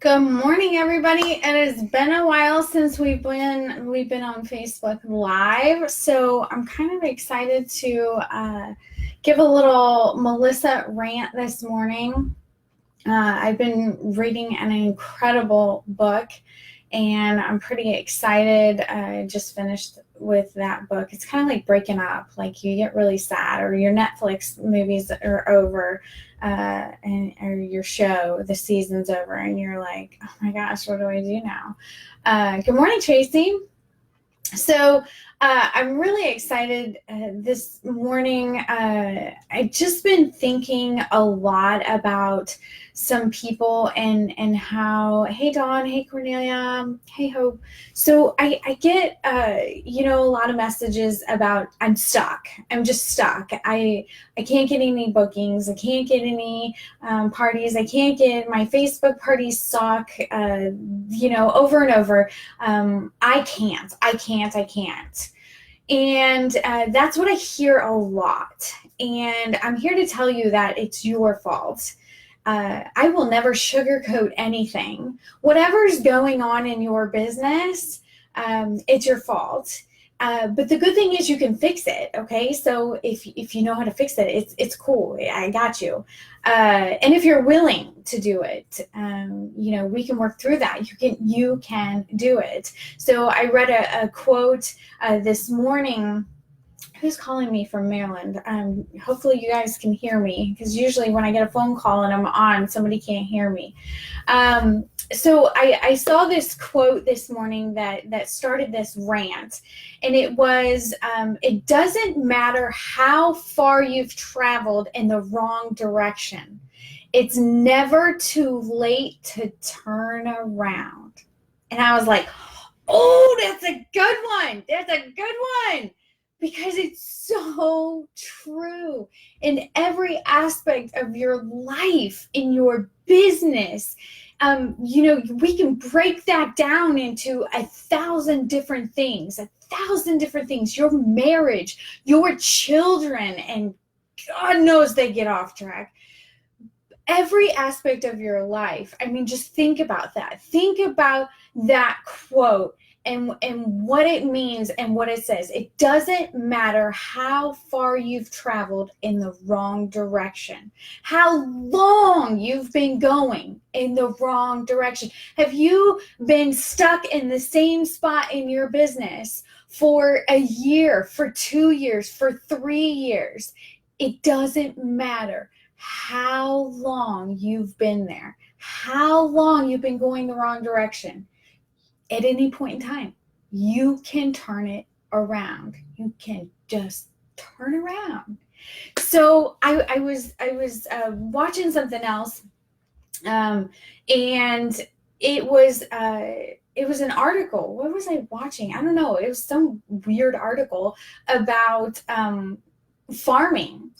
Good morning, everybody. It has been a while since we've been on Facebook Live, so I'm kind of excited to give a little Melissa rant this morning. I've been reading an incredible book, and I'm pretty excited. I just finished with that book. It's kind of like breaking up, like you get really sad, or your Netflix movies are over, or your show, the season's over, and you're like, oh my gosh, what do I do now? Good morning, Tracy. So I'm really excited this morning. I've just been thinking a lot about some people and how, hey Dawn, hey Cornelia, hey Hope. So I get a lot of messages about I'm stuck. I'm just stuck. I can't get any bookings. I can't get any parties. I can't get my Facebook parties suck. Over and over. I can't. And that's what I hear a lot. And I'm here to tell you that it's your fault. I will never sugarcoat anything. Whatever's going on in your business, it's your fault. But the good thing is you can fix it. Okay, so if you know how to fix it, it's cool. I got you. And if you're willing to do it, we can work through that. You can do it. So I read a quote this morning. Who's calling me from Maryland? Hopefully you guys can hear me, because usually when I get a phone call and I'm on, somebody can't hear me. So I saw this quote this morning that started this rant, and it was, it doesn't matter how far you've traveled in the wrong direction. It's never too late to turn around. And I was like, oh, that's a good one. That's a good one. Because it's so true in every aspect of your life, in your business. We can break that down into 1,000 different things, 1,000 different things. Your marriage, your children, and God knows they get off track. Every aspect of your life. I mean, just think about that. Think about that quote and what it means and what it says. It doesn't matter how far you've traveled in the wrong direction, how long you've been going in the wrong direction. Have you been stuck in the same spot in your business for a year, for 2 years, for 3 years? It doesn't matter how long you've been there, how long you've been going the wrong direction. At any point in time, you can turn it around. You can just turn around. So I was watching something else, and it was an article. What was I watching? I don't know. It was some weird article about farming.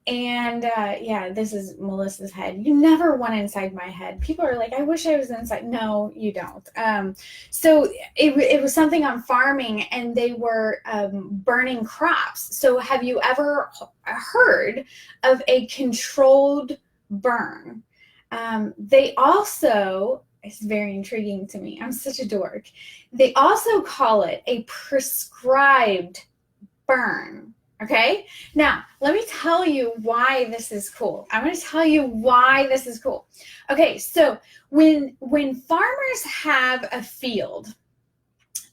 And this is Melissa's head. You never want inside my head. People are like, I wish I was inside. No, you don't. So it was something on farming, and they were burning crops. So have you ever heard of a controlled burn? They also, it's very intriguing to me. I'm such a dork. They also call it a prescribed burn. Okay, now let me tell you why this is cool. I'm going to tell you why this is cool. Okay, so when farmers have a field,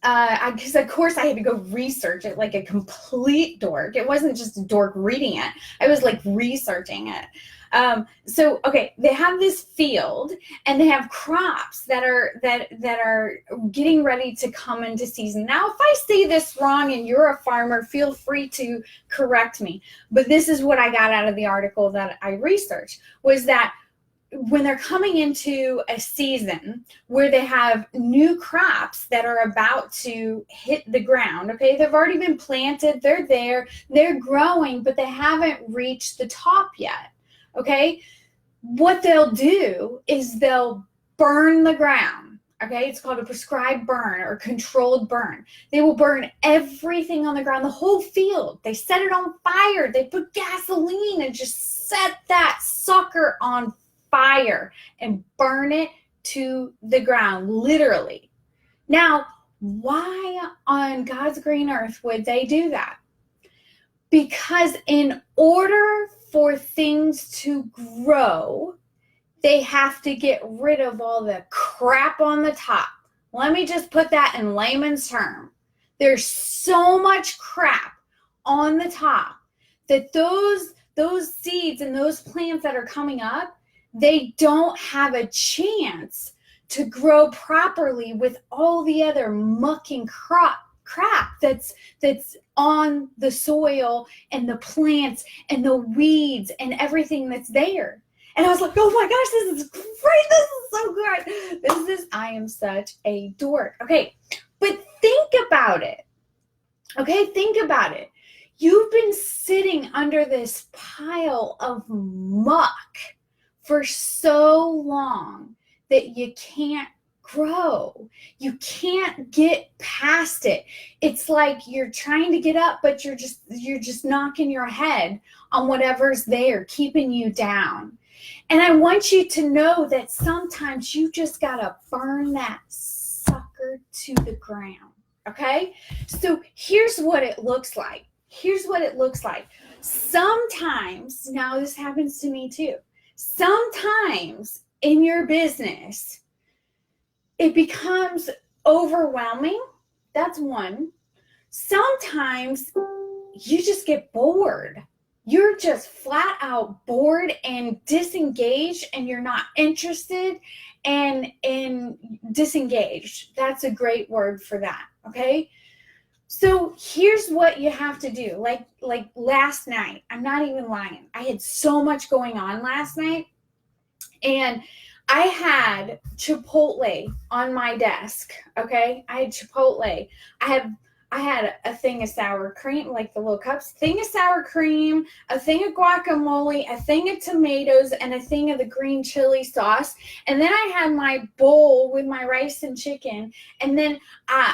because of course I had to go research it like a complete dork. It wasn't just a dork reading it. I was like researching it. Okay, they have this field, and they have crops that are getting ready to come into season. Now, if I say this wrong and you're a farmer, feel free to correct me. But this is what I got out of the article that I researched, was that when they're coming into a season where they have new crops that are about to hit the ground, okay, they've already been planted, they're there, they're growing, but they haven't reached the top yet. Okay, what they'll do is they'll burn the ground. Okay, it's called a prescribed burn or controlled burn. They will burn everything on the ground, the whole field. They set it on fire. They put gasoline and just set that sucker on fire and burn it to the ground, literally. Now, why on God's green earth would they do that? Because in order for things to grow, they have to get rid of all the crap on the top. Let me just put that in layman's term. There's so much crap on the top that those seeds and those plants that are coming up, they don't have a chance to grow properly with all the other muck and crap that's on the soil and the plants and the weeds and everything that's there. And I was like, oh my gosh, this is great. This is so good. I am such a dork. Okay, but think about it. Okay, think about it. You've been sitting under this pile of muck for so long that you can't grow. You can't get past it. It's like you're trying to get up, but you're just knocking your head on whatever's there, keeping you down. And I want you to know that sometimes you just gotta burn that sucker to the ground. Okay? So here's what it looks like. Sometimes, now this happens to me too. Sometimes in your business, it becomes overwhelming. That's one. Sometimes you just get bored. You're just flat out bored and disengaged, and you're not interested and disengaged. That's a great word for that. Okay. So here's what you have to do. Like last night, I'm not even lying. I had so much going on last night, and I had Chipotle on my desk. Okay. I had Chipotle. I had a thing of sour cream, like the little cups, thing of sour cream, a thing of guacamole, a thing of tomatoes, and a thing of the green chili sauce. And then I had my bowl with my rice and chicken, and then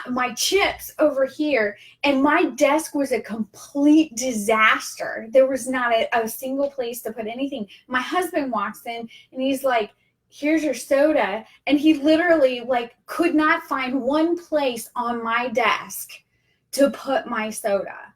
my chips over here. And my desk was a complete disaster. There was not a single place to put anything. My husband walks in and he's like, here's your soda. And he literally could not find one place on my desk to put my soda.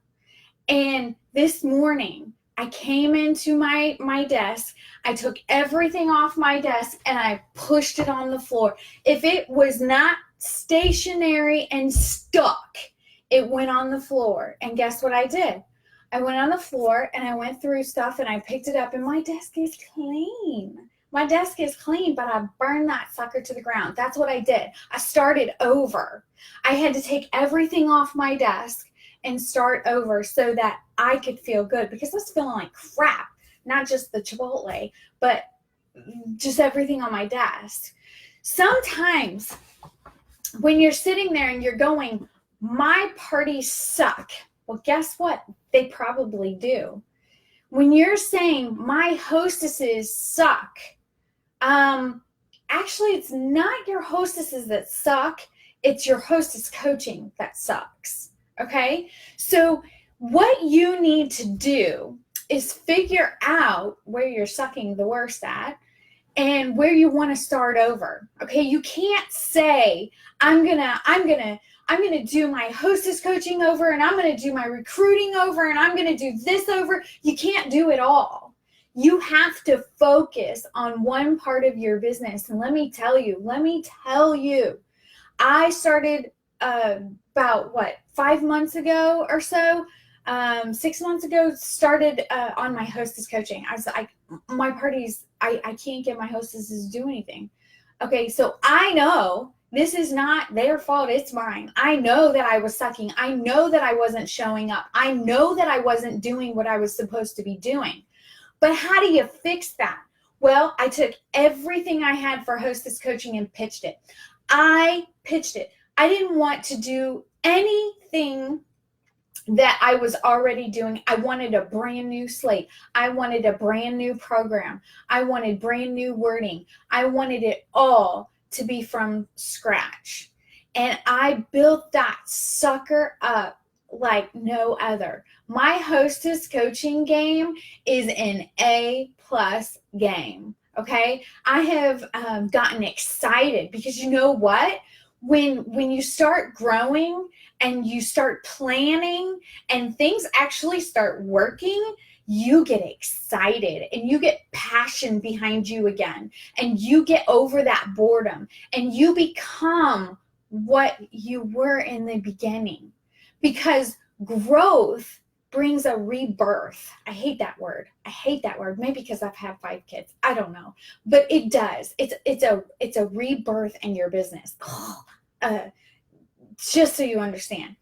And this morning, I came into my desk, I took everything off my desk, and I pushed it on the floor. If it was not stationary and stuck, it went on the floor. And guess what I did? I went on the floor, and I went through stuff, and I picked it up, and my desk is clean. My desk is clean, but I burned that sucker to the ground. That's what I did. I started over. I had to take everything off my desk and start over so that I could feel good, because I was feeling like crap. Not just the Chipotle, but just everything on my desk. Sometimes when you're sitting there and you're going, my parties suck. Well, guess what? They probably do. When you're saying my hostesses suck, actually, it's not your hostesses that suck. It's your hostess coaching that sucks. Okay. So what you need to do is figure out where you're sucking the worst at and where you want to start over. Okay. You can't say, I'm going to do my hostess coaching over, and I'm going to do my recruiting over, and I'm going to do this over. You can't do it all. You have to focus on one part of your business. And let me tell you, I started about 5 months ago or so, 6 months ago, started on my hostess coaching. I was like, my parties, I can't get my hostesses to do anything. Okay, so I know this is not their fault, it's mine. I know that I was sucking. I know that I wasn't showing up. I know that I wasn't doing what I was supposed to be doing. But how do you fix that? Well, I took everything I had for hostess coaching and pitched it. I didn't want to do anything that I was already doing. I wanted a brand new slate. I wanted a brand new program. I wanted brand new wording. I wanted it all to be from scratch. And I built that sucker up like no other. My hostess coaching game is an A+ game. Okay. I have gotten excited because you know what? When you start growing and you start planning and things actually start working, you get excited and you get passion behind you again, and you get over that boredom and you become what you were in the beginning, because growth brings a rebirth. I hate that word. I hate that word. Maybe because I've had 5 kids. I don't know. But it does. It's a rebirth in your business. Just so you understand.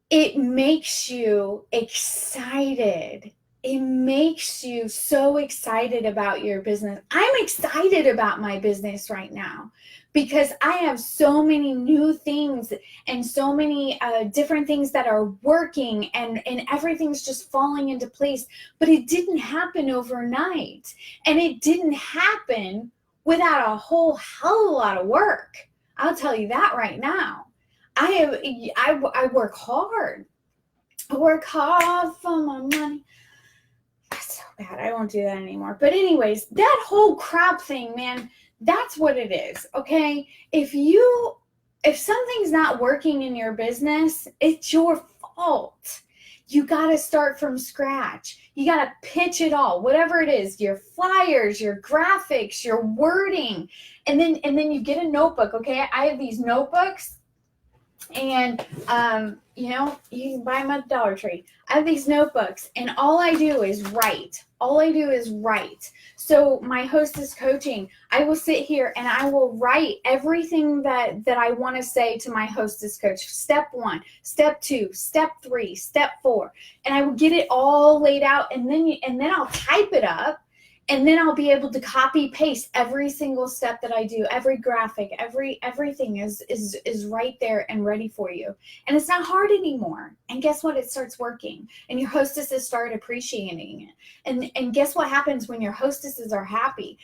It makes you excited. It makes you so excited about your business. I'm excited about my business right now because I have so many new things and so many different things that are working, and everything's just falling into place. But it didn't happen overnight, and it didn't happen without a whole hell of a lot of work. I'll tell you that right now. I work hard. I work hard for my money. That's so bad. I won't do that anymore. But anyways, that whole crap thing, man, that's what it is. Okay. If something's not working in your business, it's your fault. You got to start from scratch. You got to pitch it all, whatever it is, your flyers, your graphics, your wording. And then you get a notebook. Okay. I have these notebooks. And you can buy them at the Dollar Tree. I have these notebooks, and all I do is write. So my hostess coaching, I will sit here and I will write everything that I want to say to my hostess coach. Step 1, step 2, step 3, step 4, and I will get it all laid out, and then I'll type it up. And then I'll be able to copy paste every single step that I do, every graphic, everything is right there and ready for you. And it's not hard anymore. And guess what? It starts working. And your hostesses start appreciating it. And guess what happens when your hostesses are happy?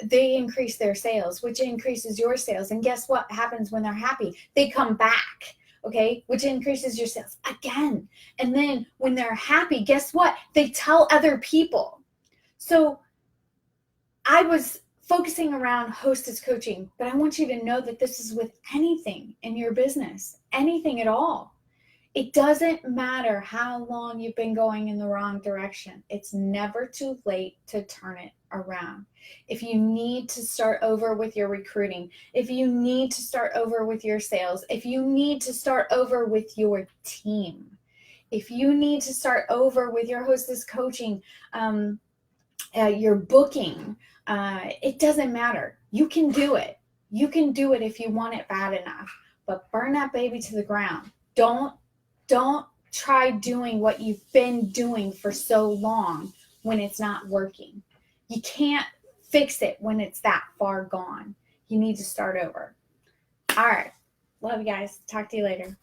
They increase their sales, which increases your sales. And guess what happens when they're happy? They come back. Okay, which increases your sales again. And then when they're happy, guess what? They tell other people. So I was focusing around hostess coaching, but I want you to know that this is with anything in your business, anything at all. It doesn't matter how long you've been going in the wrong direction. It's never too late to turn it around. If you need to start over with your recruiting, if you need to start over with your sales, if you need to start over with your team, if you need to start over with your hostess coaching, your booking, it doesn't matter. You can do it. You can do it if you want it bad enough, but burn that baby to the ground. Don't try doing what you've been doing for so long when it's not working. You can't fix it when it's that far gone. You need to start over. All right. Love you guys. Talk to you later.